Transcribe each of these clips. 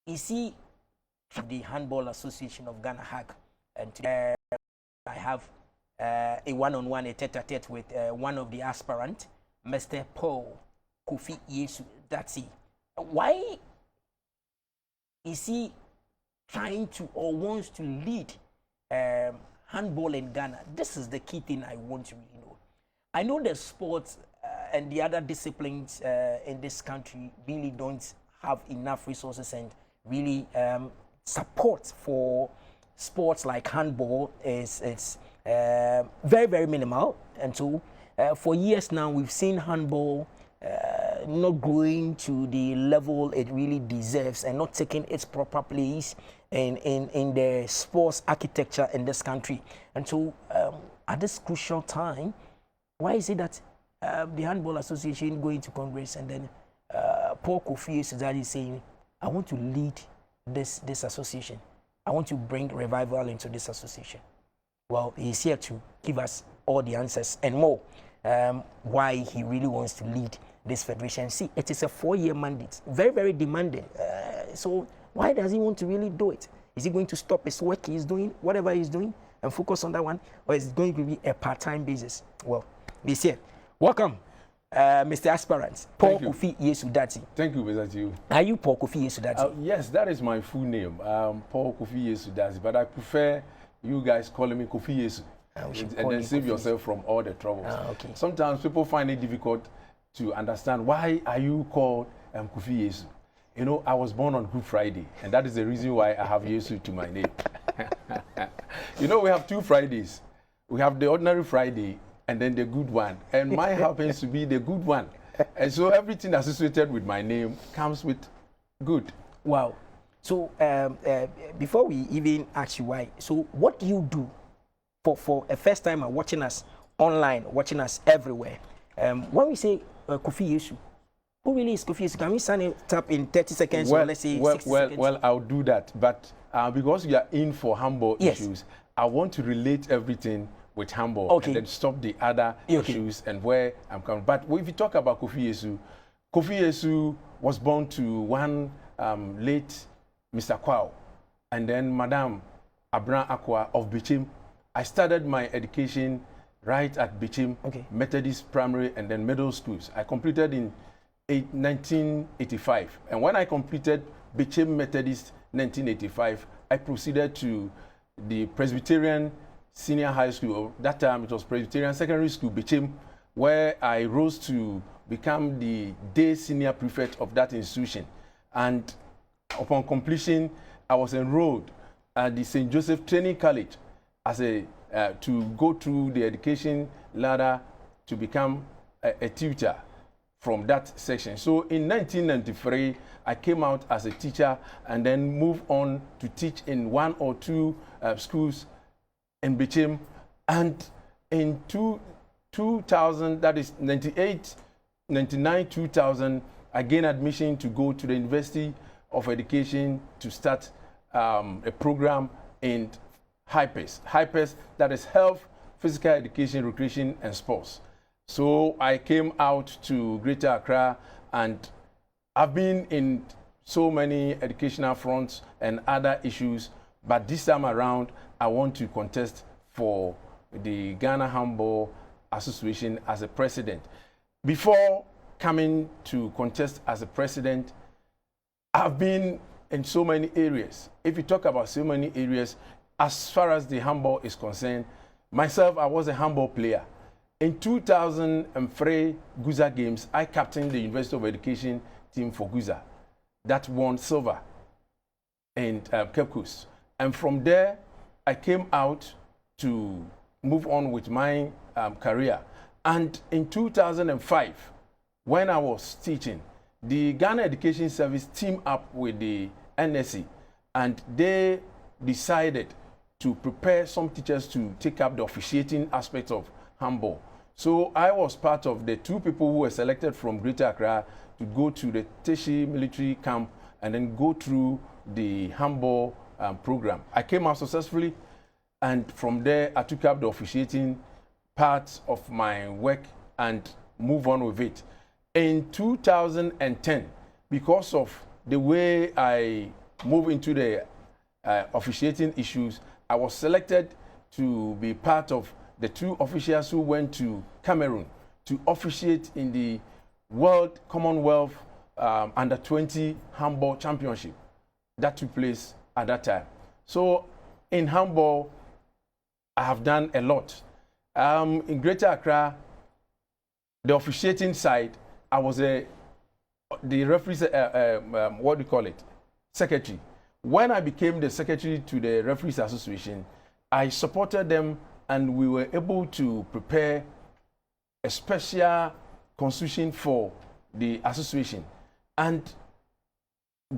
you see, the Handball Association of Ghana hack, and today I have a one-on-one, a tete-a-tete with one of the aspirant, Mr. Paul Kofi Yesu Dadzie. Why is he trying to or wants to lead handball in Ghana? This is the key thing I want to really know. I know the sports and the other disciplines in this country really don't have enough resources and really support for sports like handball is very, very minimal. And so for years now, we've seen handball not growing to the level it really deserves and not taking its proper place in the sports architecture in this country. And so at this crucial time, why is it that the Handball Association going to Congress and then Paul Kofi Yesu Dadzie is saying, I want to lead this association. I want to bring revival into this association. Well, he's here to give us all the answers and more why he really wants to lead this federation. See, it is a 4-year mandate, very, very demanding. So why does he want to really do it? Is he going to stop his work he's doing, whatever he's doing, and focus on that one? Or is it going to be a part-time basis? Well, he's here. Welcome, Mr. Aspirant, Paul Kofi Yesu Dadzie. Thank you, Mr. Chiu. Are you Paul Kofi Yesu Dadzie? Yes, that is my full name, Paul Kofi Yesu Dadzie, but I prefer you guys calling me Kofi Yesu. And then save yourself from all the troubles. Okay. Sometimes people find it difficult to understand why are you called Kofi Yesu. You know, I was born on Good Friday, and that is the reason why I have Yesu to my name. You know, we have 2 Fridays. We have the ordinary Friday and then the good one. And mine happens to be the good one. And so everything associated with my name comes with good. Wow. So before we even ask you why, so what do you do for a first timer watching us online, watching us everywhere? When we say Kofi Yesu, who really is Kofi Yesu? Can we sign it up in 30 seconds or let's say 60 seconds? Well, I'll do that. But because we are in for handball issues, I want to relate everything with handball and then stop the other issues and where I'm coming. But if you talk about Kofi Yesu was born to one late Mr. Kwao and then Madame Abraham Akwa of Bichim. I started my education right at Bichim Methodist Primary and then middle schools. I completed in 1985. And when I completed Bichim Methodist 1985, I proceeded to the Presbyterian Senior High School. That time it was Presbyterian Secondary School, Bichim, where I rose to become the day senior prefect of that institution. And upon completion, I was enrolled at the St. Joseph Training College as to go through the education ladder to become a tutor from that section. So in 1993, I came out as a teacher and then moved on to teach in 1 or 2 schools in Bichim. And in 2000, that is 98, 99, 2000, I gained admission to go to the University of Education to start a program in HIPES, that is Health, Physical Education, Recreation, and Sports. So I came out to Greater Accra, and I've been in so many educational fronts and other issues, but this time around, I want to contest for the Ghana Handball Association as a president. Before coming to contest as a president, I've been in so many areas. If you talk about so many areas, as far as the handball is concerned, myself, I was a handball player. In 2003 Guza Games, I captained the University of Education team for Guza. That won silver in Cape Coast. And from there, I came out to move on with my career. And in 2005, when I was teaching, the Ghana Education Service teamed up with the NSC, and they decided to prepare some teachers to take up the officiating aspect of handball. So I was part of the 2 people who were selected from Greater Accra to go to the Teshi military camp and then go through the handball program. I came out successfully, and from there I took up the officiating part of my work and move on with it. In 2010, because of the way I move into the officiating issues, I was selected to be part of the 2 officials who went to Cameroon to officiate in the World Commonwealth Under-20 Handball Championship that took place at that time. So in handball, I have done a lot. In Greater Accra, the officiating side, I was the referee, what do you call it? Secretary. When I became the secretary to the Referees Association, I supported them and we were able to prepare a special constitution for the association. And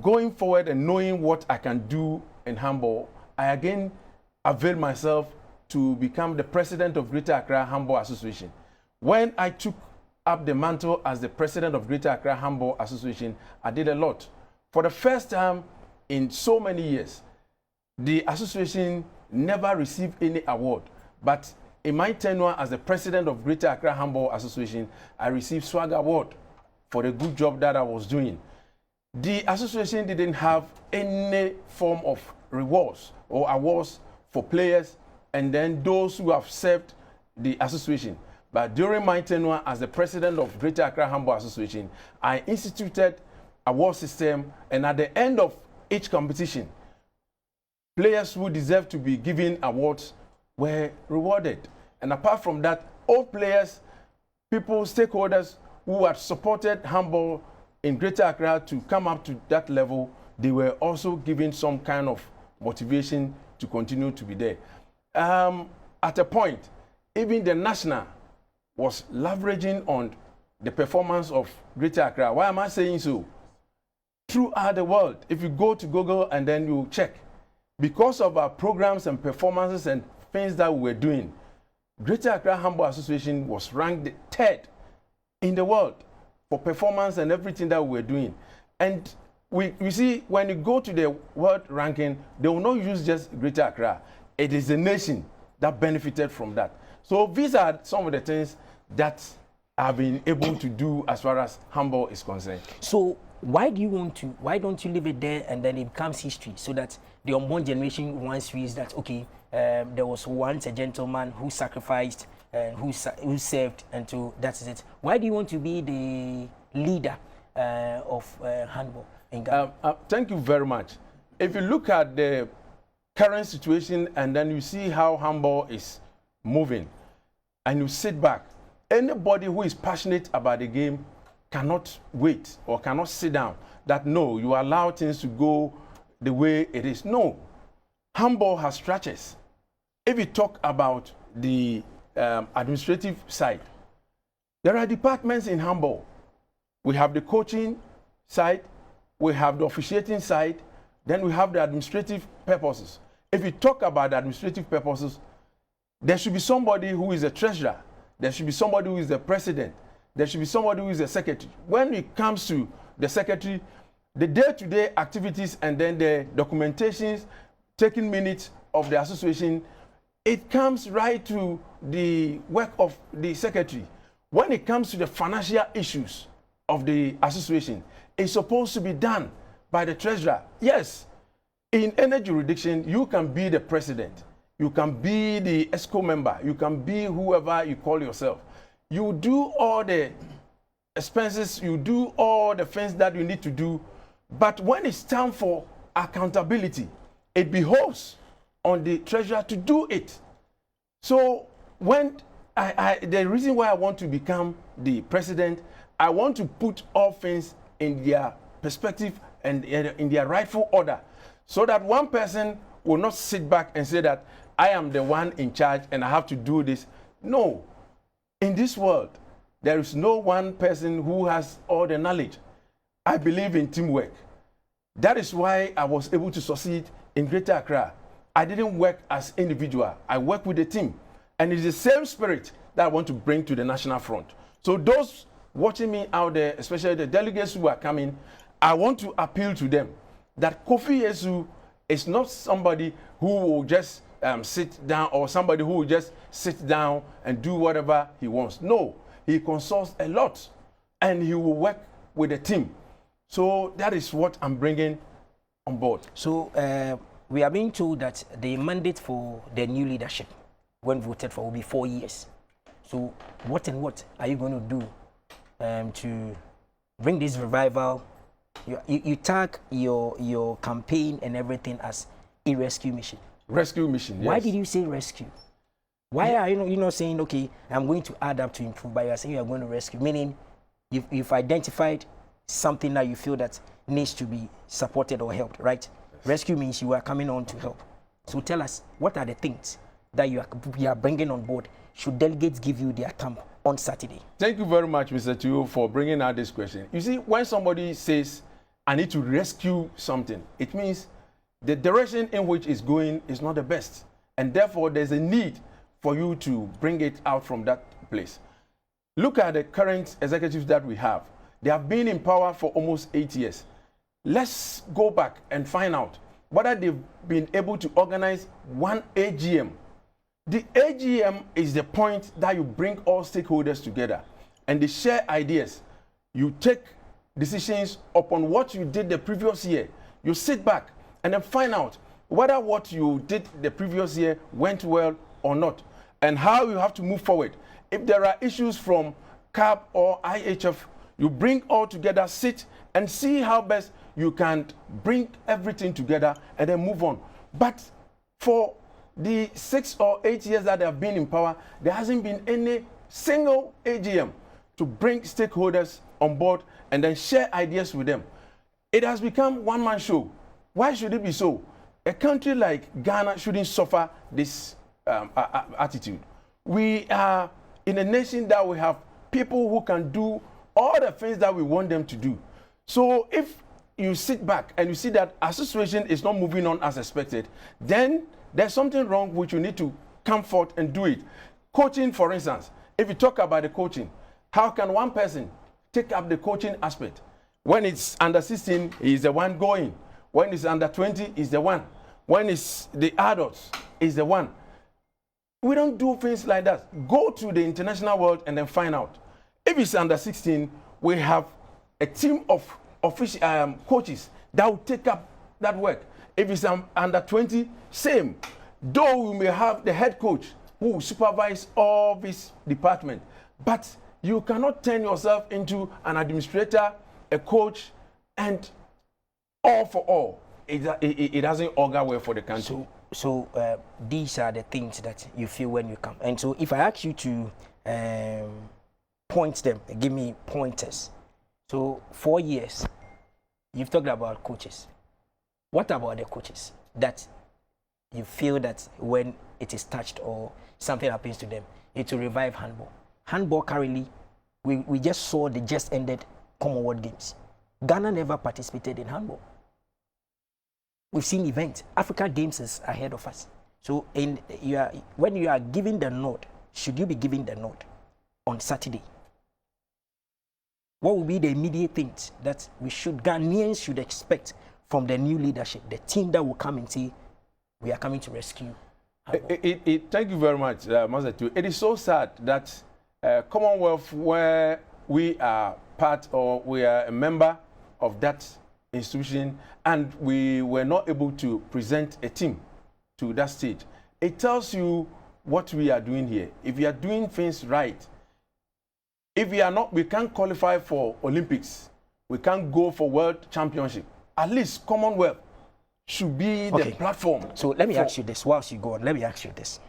going forward and knowing what I can do in handball, I again availed myself to become the president of Greater Accra Handball Association. When I took up the mantle as the president of Greater Accra Handball Association, I did a lot. For the first time in so many years, the association never received any award, but in my tenure as the president of Greater Accra Handball Association, I received swag award for the good job that I was doing. The association didn't have any form of rewards or awards for players and then those who have served the association. But during my tenure as the president of Greater Accra Handball Association, I instituted a award system, and at the end of each competition, players who deserve to be given awards were rewarded. And apart from that, all players, people, stakeholders who had supported handball in Greater Accra to come up to that level, they were also given some kind of motivation to continue to be there. At a point, even the national was leveraging on the performance of Greater Accra. Why am I saying so? Throughout the world, if you go to Google and then you check, because of our programs and performances and things that we were doing, Greater Accra Handball Association was ranked 3rd in the world for performance and everything that we were doing. And you see, when you go to the world ranking, they will not use just Greater Accra. It is the nation that benefited from that. So these are some of the things that I've been able to do as far as handball is concerned. So why don't you leave it there and then it becomes history, so that the unborn generation once reads that, okay, there was once a gentleman who sacrificed and who served, and that is it. Why do you want to be the leader of handball in Ghana? Thank you very much. If you look at the current situation and then you see how handball is moving and you sit back, anybody who is passionate about the game cannot wait or cannot sit down that no, you allow things to go the way it is. No, handball has structures. If you talk about the administrative side, there are departments in handball. We have the coaching side, we have the officiating side, then we have the administrative purposes. If you talk about the administrative purposes, there should be somebody who is a treasurer, there should be somebody who is the president, there should be somebody who is the secretary. When it comes to the secretary, the day-to-day activities and then the documentations, taking minutes of the association, it comes right to the work of the secretary. When it comes to the financial issues of the association, it's supposed to be done by the treasurer. Yes, in any jurisdiction, you can be the president, you can be the ESCO member, you can be whoever you call yourself. You do all the expenses, you do all the things that you need to do, but when it's time for accountability, it behoves on the treasurer to do it. So when the reason why I want to become the president, I want to put all things in their perspective and in their rightful order, so that one person will not sit back and say that I am the one in charge and I have to do this. No. In this world, there is no one person who has all the knowledge. I believe in teamwork. That is why I was able to succeed in Greater Accra. I didn't work as individual. I work with a team. And it's the same spirit that I want to bring to the national front. So those watching me out there, especially the delegates who are coming, I want to appeal to them that Kofi Yesu is not somebody who will just sit down, or somebody who will just sit down and do whatever he wants. No, he consults a lot and he will work with a team. So that is what I'm bringing on board. So we are being told that the mandate for the new leadership, when voted for, will be 4 years. So what are you going to do to bring this revival? You tag your campaign and everything as a rescue mission. Rescue mission, yes. Why did you say rescue? Why are you not saying, okay, I'm going to add up to improve, but you are saying you are going to rescue, meaning you've identified something that you feel that needs to be supported or helped, right? Yes. Rescue means you are coming on to help. So tell us, what are the things that you are bringing on board? Should delegates give you their thumb on Saturday? Thank you very much, Mr. Theo, for bringing out this question. You see, when somebody says, I need to rescue something, it means the direction in which it's going is not the best. And therefore, there's a need for you to bring it out from that place. Look at the current executives that we have. They have been in power for almost 8 years. Let's go back and find out whether they've been able to organize one AGM. The AGM is the point that you bring all stakeholders together and they share ideas. You take decisions upon what you did the previous year. You sit back and then find out whether what you did the previous year went well or not, and how you have to move forward. If there are issues from CAB or IHF, you bring all together, sit and see how best you can bring everything together and then move on. But for the 6 or 8 years that they have been in power, there hasn't been any single AGM to bring stakeholders on board and then share ideas with them. It has become one-man show. Why should it be so? A country like Ghana shouldn't suffer this attitude. We are in a nation that we have people who can do all the things that we want them to do. So if you sit back and you see that our situation is not moving on as expected, then there's something wrong which you need to come forth and do it. Coaching, for instance, if you talk about the coaching, how can one person take up the coaching aspect? When it's under 16, he's the one going. When it's under 20, he's the one. When it's the adults, he's the one. We don't do things like that. Go to the international world and then find out. If it's under 16, we have a team of official coaches that will take up that work. If it's under 20, same. Though we may have the head coach who will supervise all this department, but you cannot turn yourself into an administrator, a coach, and all for all. It doesn't augur well for the country. So these are the things that you feel when you come. And so if I ask you to point them, give me pointers. So 4 years, you've talked about coaches. What about the coaches that you feel that when it is touched or something happens to them, it will revive handball? Handball currently, we just saw the just ended Commonwealth Games. Ghana never participated in handball. We've seen events. Africa Games is ahead of us. So when you are giving the nod, should you be giving the nod on Saturday? What will be the immediate things that Ghanaians should expect from the new leadership, the team that will come and say, we are coming to rescue? Thank you very much, Master Two. It is so sad that Commonwealth, where we are part or we are a member of that institution, and we were not able to present a team to that stage. It tells you what we are doing here. If we are doing things right, if we are not, we can't qualify for Olympics. We can't go for World Championship. At least Commonwealth should be the platform. So let me ask you this, whilst you go on, let me ask you this.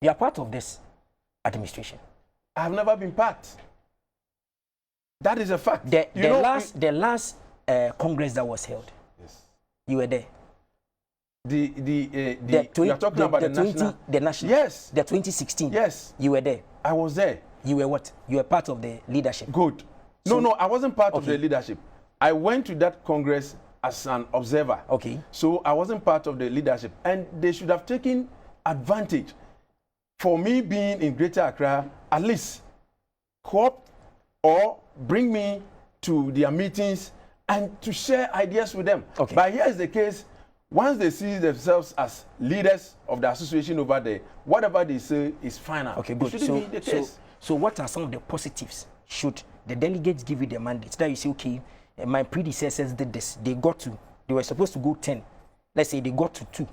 You are part of this administration. I have never been part. That is a fact. The last Congress that was held, yes, you were there. You are talking about the national. Yes. The 2016. Yes. You were there. I was there. You were what? You were part of the leadership. Good. So, no, I wasn't part of the leadership. I went to that Congress as an observer. Okay. So I wasn't part of the leadership. And they should have taken advantage for me being in Greater Accra, at least co-op or bring me to their meetings and to share ideas with them. Okay. But here is the case. Once they see themselves as leaders of the association over there, whatever they say is final. Okay, good. So what are some of the positives? Should the delegates give you the mandate that you say, okay, my predecessors did this, they got to They were supposed to go 10. Let's say they got to 2.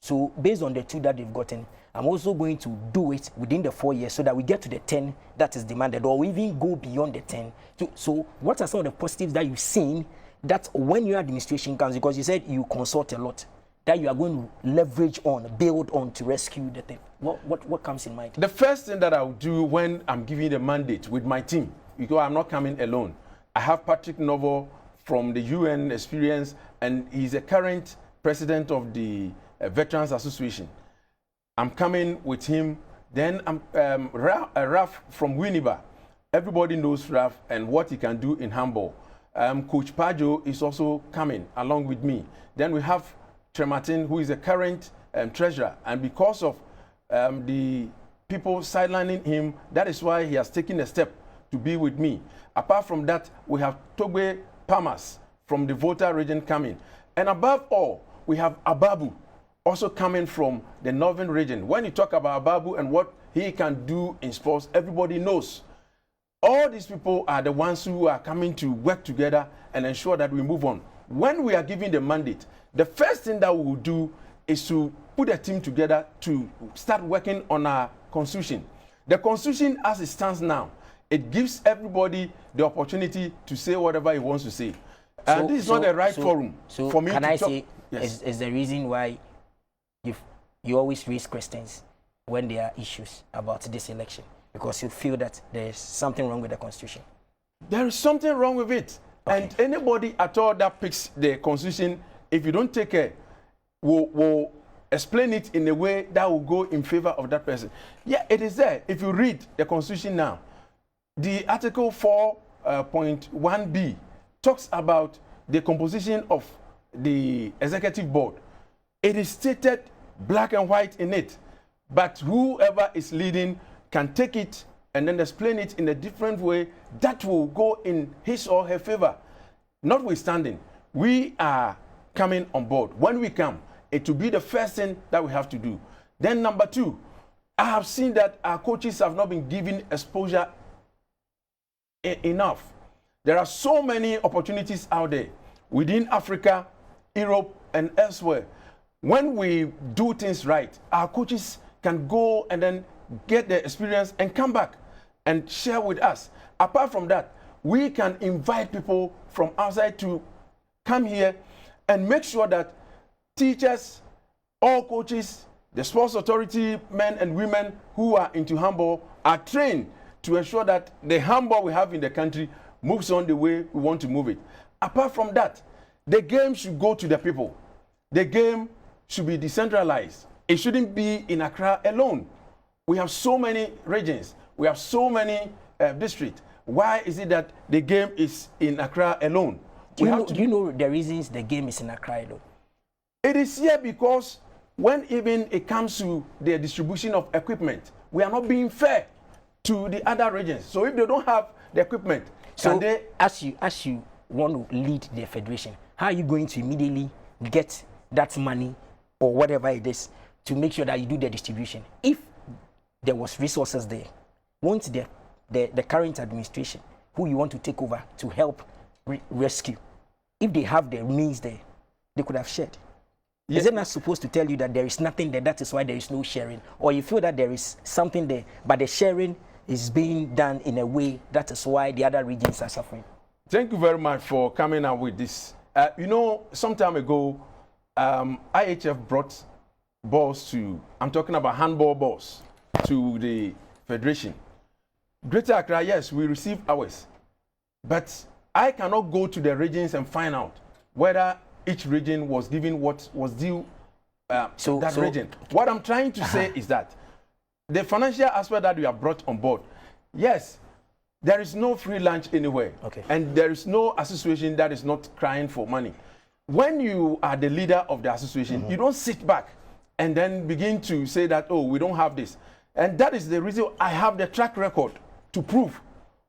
So based on the 2 that they've gotten, I'm also going to do it within the 4 years so that we get to the 10 that is demanded, or even go beyond the 10. So what are some of the positives that you've seen that when your administration comes, because you said you consult a lot, that you are going to leverage on, build on to rescue the thing? What comes in mind? The first thing that I'll do when I'm giving the mandate with my team, because I'm not coming alone. I have Patrick Novo from the UN experience, and he's a current president of the Veterans Association. I'm coming with him. Then I'm Raf from Winneba. Everybody knows Raf and what he can do in handball. Coach Pajo is also coming along with me. Then we have Tremartin, who is a current treasurer, and because of the people sidelining him, that is why he has taken a step to be with me. Apart from that, we have Togbe Palmas from the Volta region coming. And above all, we have Ababu also coming from the northern region. When you talk about Ababu and what he can do in sports, everybody knows. All these people are the ones who are coming to work together and ensure that we move on. When we are given the mandate, the first thing that we will do is to put a team together to start working on our constitution. The constitution as it stands now, it gives everybody the opportunity to say whatever he wants to say. And this is not the right forum for me to talk. Can I say, yes, is the reason why you always raise questions when there are issues about this election? Because you feel that there is something wrong with the constitution? There is something wrong with it. Okay. And anybody at all that picks the constitution, if you don't take care, will explain it in a way that will go in favor of that person. Yeah, it is there. If you read the constitution now, the article 4.1b talks about the composition of the executive board. It is stated black and white in it, but whoever is leading can take it and then explain it in a different way that will go in his or her favor. Notwithstanding, we are coming on board. When we come, it will be the first thing that we have to do. Then number 2, I have seen that our coaches have not been given exposure enough. There are so many opportunities out there within Africa, Europe, and elsewhere. When we do things right, our coaches can go and then get the experience and come back and share with us. Apart from that, we can invite people from outside to come here and make sure that teachers, all coaches, the sports authority men and women who are into handball are trained to ensure that the handball we have in the country moves on the way we want to move it. Apart from that, the game should go to the people. The game should be decentralized. It shouldn't be in Accra alone. We have so many regions. We have so many districts. Why is it that the game is in Accra alone? Do you know the reasons the game is in Accra alone? It is here because when even it comes to the distribution of equipment, we are not being fair to the other regions. So if they don't have the equipment, so as you want to lead the federation, how are you going to immediately get that money or whatever it is to make sure that you do the distribution? If there was resources there, won't the current administration, who you want to take over to help rescue, if they have the means there, they could have shared? Yes. Is it not supposed to tell you that there is nothing there, that is why there is no sharing? Or you feel that there is something there, but the sharing is being done in a way that is why the other regions are suffering? Thank you very much for coming out with this. You know, some time ago, IHF brought balls to, I'm talking about handball balls, to the federation. Greater Accra, yes, we receive ours. But I cannot go to the regions and find out whether each region was given what was due region. What I'm trying to say is that the financial aspect that we have brought on board, yes, there is no free lunch anywhere. Okay. And there is no association that is not crying for money. When you are the leader of the association, you don't sit back and then begin to say that, oh, we don't have this. And that is the reason I have the track record to prove.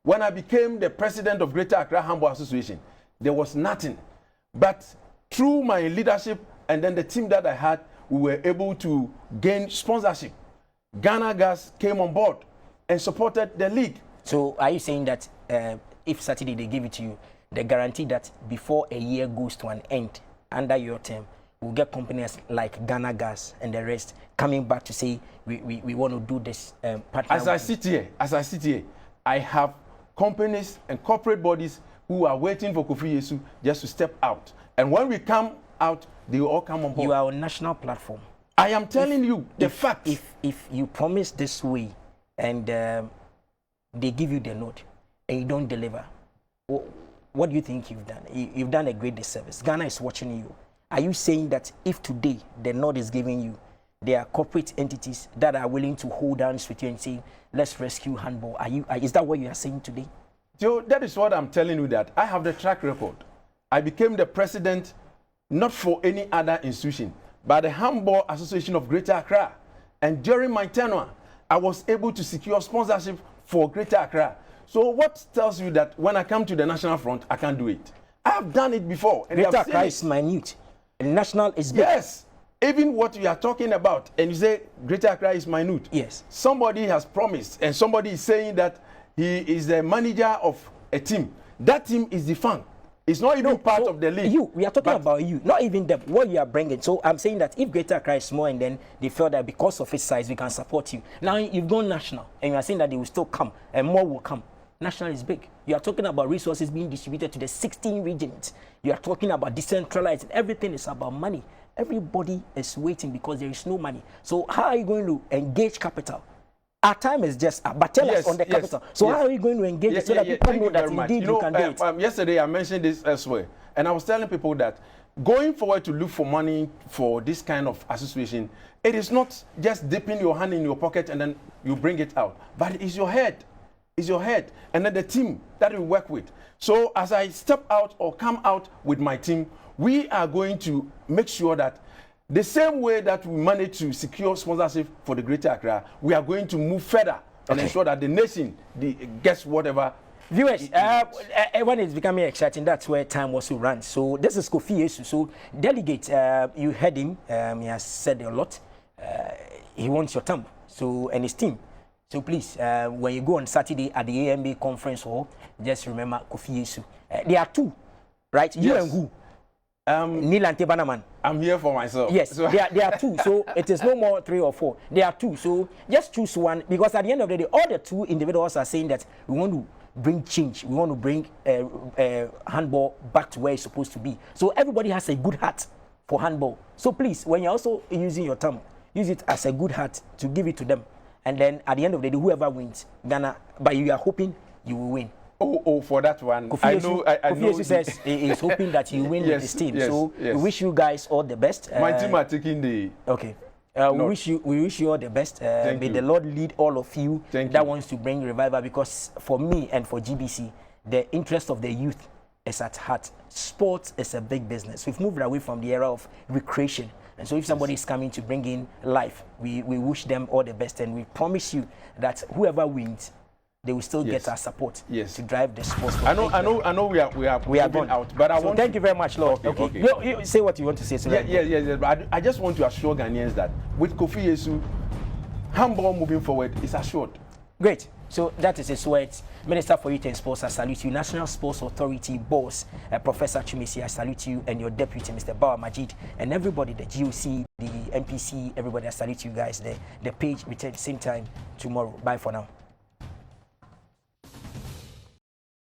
When I became the president of Greater Accra Handball Association, there was nothing. But through my leadership and then the team that I had, we were able to gain sponsorship. Ghana Gas came on board and supported the league. So are you saying that if Saturday they give it to you, the guarantee that before a year goes to an end, under your term, we'll get companies like Ghana Gas and the rest coming back to say we want to do this. As I sit here, I have companies and corporate bodies who are waiting for Kofi Yesu just to step out. And when we come out, they will all come on board. You are on national platform. I am telling you the fact. If you promise this way and they give you the note and you don't deliver, what do you think you've done? You've done a great disservice. Ghana is watching you. Are you saying that if today the note is giving you, there are corporate entities that are willing to hold hands with you and say, let's rescue handball? Is that what you are saying today? Joe, that is what I'm telling you, that I have the track record. I became the president not for any other institution, but the Handball Association of Greater Accra. And during my tenure, I was able to secure sponsorship for Greater Accra. So what tells you that when I come to the national front, I can't do it? I have done it before. And Greater Accra is minute. National is big. Yes. Even what you are talking about, and you say Greater Accra is minute. Yes. Somebody has promised, and somebody is saying that he is the manager of a team. That team is the fan. It's not even part of the league. We are talking about you, not even them, what you are bringing. So I'm saying that if Greater Accra is small and then they feel that because of its size, we can support you. Now you've gone national and you are saying that they will still come and more will come. National is big. You are talking about resources being distributed to the 16 regions. You are talking about decentralized. Everything is about money. Everybody is waiting because there is no money. So how are you going to engage capital? Our time is just up, but tell us on the capital. So how are you going to engage it so that people know that indeed you can do it? Yesterday I mentioned this elsewhere, and I was telling people that going forward to look for money for this kind of association, it is not just dipping your hand in your pocket and then you bring it out, but it's your head. It's your head, and then the team that we work with. So as I step out or come out with my team, we are going to make sure that the same way that we managed to secure sponsorship for the Greater Accra, we are going to move further and ensure that the nation gets whatever. Viewers, when it's becoming exciting, that's where time also runs. So this is Kofi Yesu. So delegate, you heard him. He has said a lot. He wants your thumb. So and his team. So please, when you go on Saturday at the AMB conference hall, just remember Kofi Yesu. There are two, right? You and who? Neil and Tebanaman. I'm here for myself. Yes, so there are two. So it is no more 3 or 4. There are two. So just choose one, because at the end of the day, all the two individuals are saying that we want to bring change. We want to bring handball back to where it's supposed to be. So everybody has a good heart for handball. So please, when you're also using your term, use it as a good heart to give it to them. And then at the end of the day, whoever wins, Ghana, but you are hoping you will win. Oh, for that one. Kofi Yesu says he is hoping that you win with his team. So we wish you guys all the best. My team are taking the... Okay. We wish you all the best. May the Lord lead all of you that wants to bring revival, because for me and for GBC, the interest of the youth is at heart. Sports is a big business. We've moved away from the era of recreation. And so if somebody is coming to bring in life, we wish them all the best, and we promise you that whoever wins, they will still get our support to drive the sports. I know we are going out, but I want. Thank you very much, Lord. Okay. You say what you want to say. So yes. But I just want to assure Ghanaians that with Kofi Yesu, handball moving forward is assured. Great. So that is his words. Minister for Youth and Sports, I salute you. National Sports Authority boss, Professor Chumisi, I salute you, and your deputy, Mr. Bawa Majid, and everybody, the GOC, the MPC, everybody, I salute you guys. The page returns same time tomorrow. Bye for now.